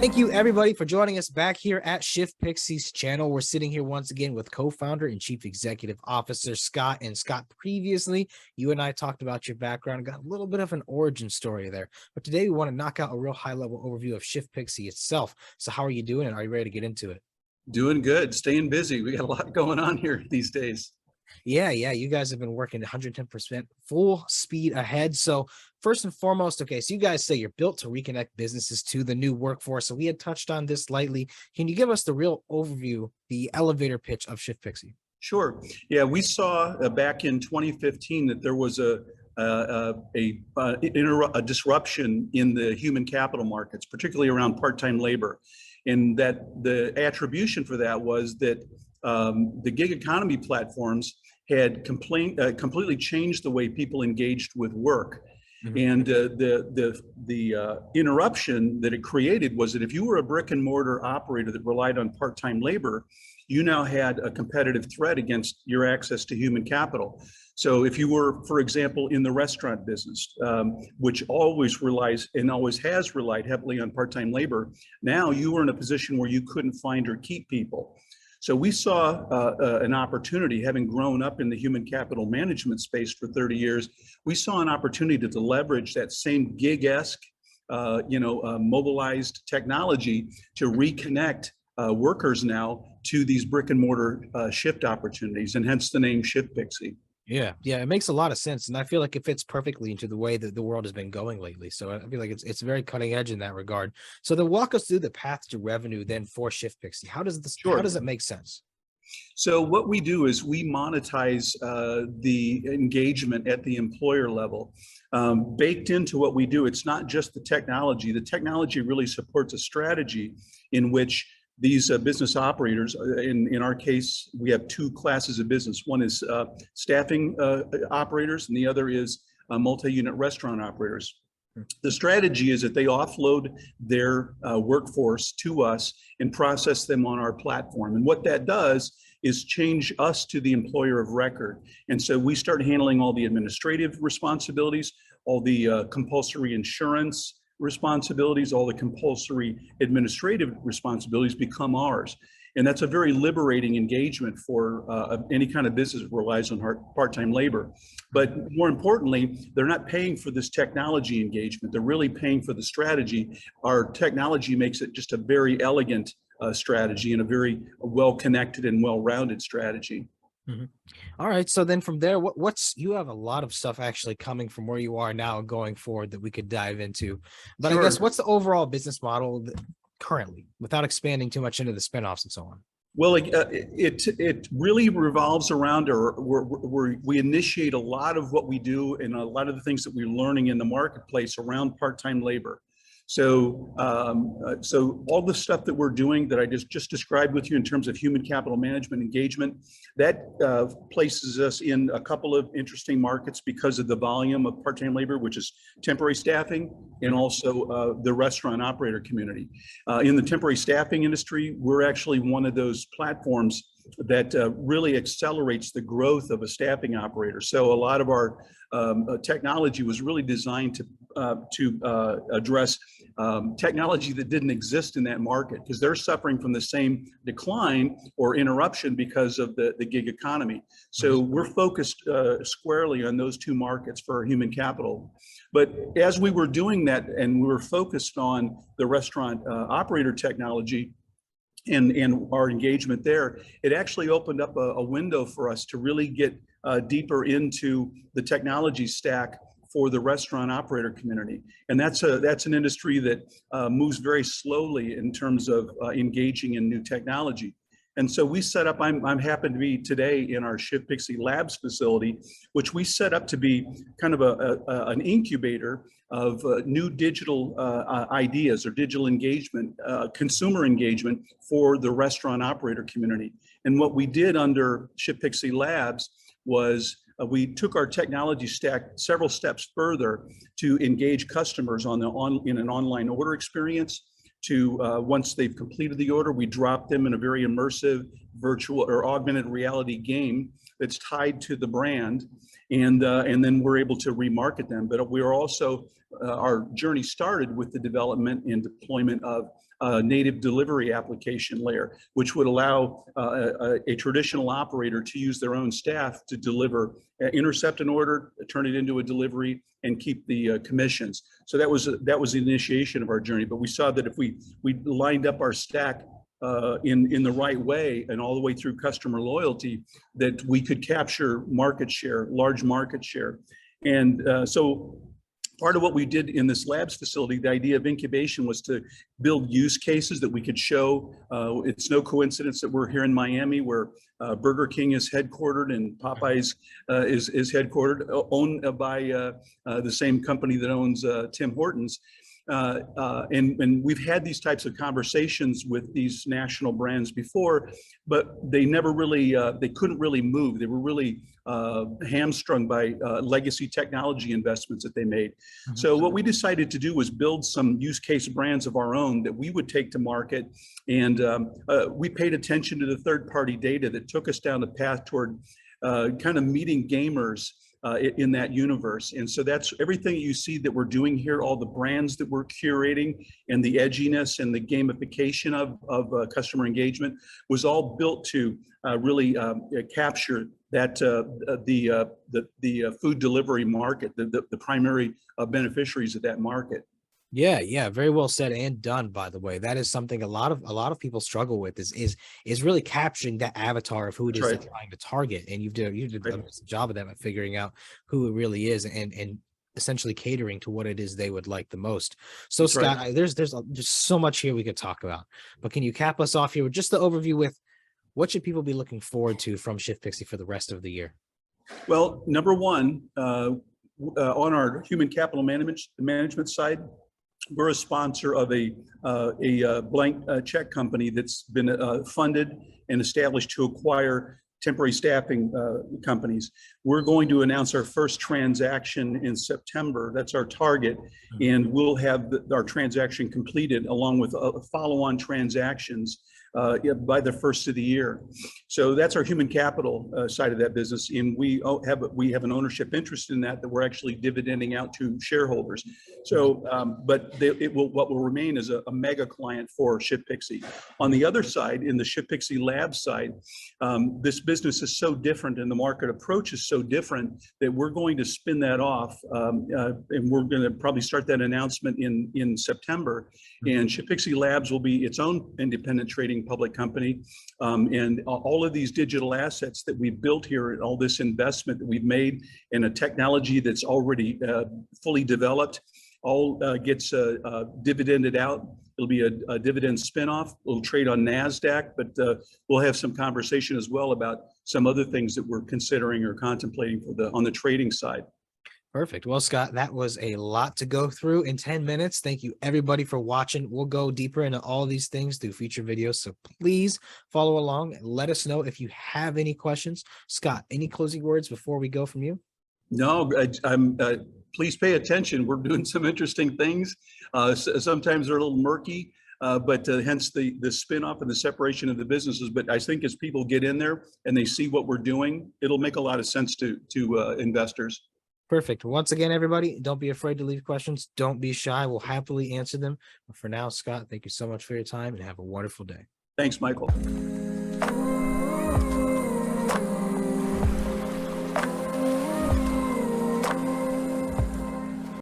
Thank you, everybody, for joining us back here at ShiftPixy's channel. We're sitting here once again with co-founder and chief executive officer Scott. And Scott, previously, you and I talked about your background and got a little bit of an origin story there. But today, we want to knock out a real high-level overview of ShiftPixy itself. So how are you doing, and are you ready to get into it? Doing good, staying busy. We got a lot going on here these days. Yeah, you guys have been working 110% full speed ahead. So first and foremost, okay, so you guys say you're built to reconnect businesses to the new workforce. So we had touched on this lightly. Can you give us the real overview, the elevator pitch of ShiftPixy? Sure. Yeah, we saw back in 2015 that there was a disruption in the human capital markets, particularly around part-time labor, and that the attribution for that was that the gig economy platforms had completely changed the way people engaged with work. Mm-hmm. And the interruption that it created was that if you were a brick and mortar operator that relied on part-time labor, you now had a competitive threat against your access to human capital. So if you were, for example, in the restaurant business, which always relies and always has relied heavily on part-time labor, now you were in a position where you couldn't find or keep people. So we saw an opportunity, having grown up in the human capital management space for 30 years, we saw an opportunity to leverage that same gig-esque, mobilized technology to reconnect workers now to these brick and mortar shift opportunities, and hence the name ShiftPixy. Yeah, it makes a lot of sense, and I feel like it fits perfectly into the way that the world has been going lately. So I feel like it's very cutting edge in that regard. So then walk us through the path to revenue then for ShiftPixy. How does it make sense? So what we do is we monetize the engagement at the employer level. Baked into what we do, it's not just the technology. The technology really supports a strategy in which these business operators, in our case, we have two classes of business. One is staffing operators, and the other is multi-unit restaurant operators. The strategy is that they offload their workforce to us and process them on our platform. And what that does is change us to the employer of record. And so we start handling all the administrative responsibilities, all the compulsory insurance responsibilities, all the compulsory administrative responsibilities become ours. And that's a very liberating engagement for any kind of business that relies on part-time labor. But more importantly, they're not paying for this technology engagement. They're really paying for the strategy. Our technology makes it just a very elegant strategy and a very well-connected and well-rounded strategy. Mm-hmm. All right. So then from there, you have a lot of stuff actually coming from where you are now and going forward that we could dive into. But sure. I guess what's the overall business model currently, without expanding too much into the spinoffs and so on? Well, it really revolves around, we initiate a lot of what we do and a lot of the things that we're learning in the marketplace around part-time labor. So, so all the stuff that we're doing that I just described with you in terms of human capital management engagement, that places us in a couple of interesting markets because of the volume of part-time labor, which is temporary staffing, and also the restaurant operator community. In the temporary staffing industry, we're actually one of those platforms that really accelerates the growth of a staffing operator. So a lot of our technology was really designed to address technology that didn't exist in that market, because they're suffering from the same decline or interruption because of the gig economy. So we're focused squarely on those two markets for human capital. But as we were doing that and we were focused on the restaurant operator technology, and our engagement there, it actually opened up a window for us to really get deeper into the technology stack for the restaurant operator community. And that's an industry that moves very slowly in terms of engaging in new technology. And so we set up, I'm happen to be today in our ShiftPixy Labs facility, which we set up to be kind of an incubator of new digital ideas or digital engagement, consumer engagement for the restaurant operator community. And what we did under ShiftPixy Labs was we took our technology stack several steps further to engage customers in an online order experience. To once they've completed the order, we drop them in a very immersive virtual or augmented reality game that's tied to the brand, and then we're able to remarket them. But we are also our journey started with the development and deployment of a native delivery application layer, which would allow a traditional operator to use their own staff to deliver, intercept an order, turn it into a delivery, and keep the commissions. So that was the initiation of our journey. But we saw that if we lined up our stack in the right way and all the way through customer loyalty, that we could capture market share, large market share. And so part of what we did in this labs facility, the idea of incubation was to build use cases that we could show. It's no coincidence that we're here in Miami, where Burger King is headquartered and Popeyes is headquartered, owned by the same company that owns Tim Hortons. And we've had these types of conversations with these national brands before, but they never really, they couldn't really move. They were really hamstrung by legacy technology investments that they made. Mm-hmm. So what we decided to do was build some use case brands of our own that we would take to market. And we paid attention to the third-party data that took us down the path toward kind of meeting gamers in that universe. And so that's everything you see that we're doing here, all the brands that we're curating and the edginess and the gamification of customer engagement was all built to really capture that the food delivery market, the primary beneficiaries of that market. Yeah, very well said and done, by the way. That is something a lot of people struggle with is really capturing that avatar of who it is they're trying to target. And you did a job of that by figuring out who it really is and essentially catering to what it is they would like the most. So Scott, there's just so much here we could talk about, but can you cap us off here with just the overview with what should people be looking forward to from ShiftPixy for the rest of the year? Well, number one, on our human capital management side, we're a sponsor of a blank check company that's been funded and established to acquire temporary staffing companies. We're going to announce our first transaction in September. That's our target. And we'll have our transaction completed along with follow-on transactions by the first of the year. So that's our human capital side of that business. And we have an ownership interest in that we're actually dividending out to shareholders. So, but what will remain is a mega client for ShiftPixy. On the other side, in the ShiftPixy Labs side, this business is so different and the market approach is so different that we're going to spin that off. And we're going to probably start that announcement in September. And ShiftPixy Labs will be its own independent trading public company. And all of these digital assets that we've built here and all this investment that we've made in a technology that's already fully developed, all gets dividended out. It'll be a dividend spinoff. It'll trade on NASDAQ, but we'll have some conversation as well about some other things that we're considering or contemplating on the trading side. Perfect. Well, Scott, that was a lot to go through in 10 minutes. Thank you, everybody, for watching. We'll go deeper into all these things through future videos. So please follow along and let us know if you have any questions. Scott, any closing words before we go from you? No, please pay attention. We're doing some interesting things. Sometimes they're a little murky, but hence the spin-off and the separation of the businesses. But I think as people get in there and they see what we're doing, it'll make a lot of sense to investors. Perfect. Once again, everybody, don't be afraid to leave questions. Don't be shy. We'll happily answer them. But for now, Scott, thank you so much for your time and have a wonderful day. Thanks, Michael.